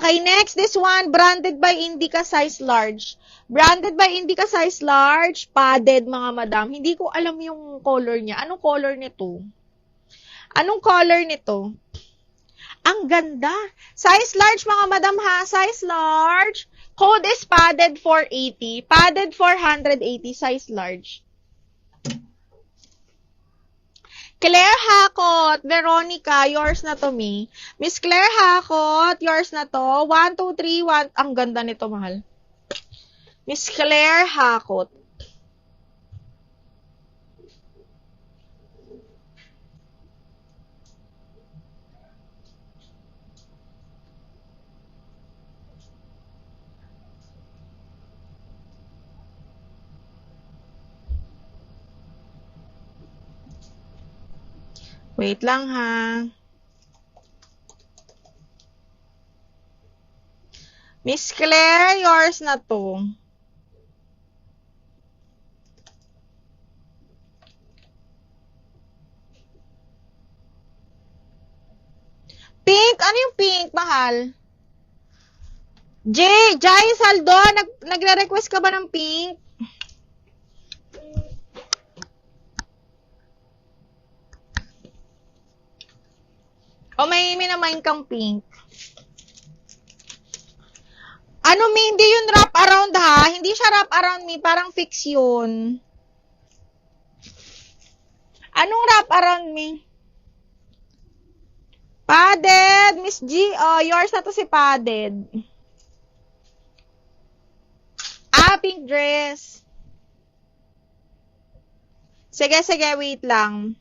Okay, next, this one, branded by Indica size large. Branded by Indica size large, padded, mga madam. Hindi ko alam yung color niya. Anong color nito? Anong color nito? Ang ganda. Size large, mga madam ha. Size large. Code is padded 480. Padded 480, size large. Claire Hakot, Veronica, yours na to, me. Miss Claire Hakot, yours na to. 1, 2, 3, 1. Ang ganda nito, mahal. Miss Claire Hakot. Wait lang ha. Miss Claire, yours na to. Pink? Ano yung pink, mahal? Jai Saldo, nagre-request ka ba ng pink? O may minamain kang pink? Ano, me, hindi yun wrap around ha. Hindi siya wrap around, me. Parang fix yun. Anong wrap around, me? Padded, Miss G. Oh, yours na to si padded. Pink dress. Sige, wait lang.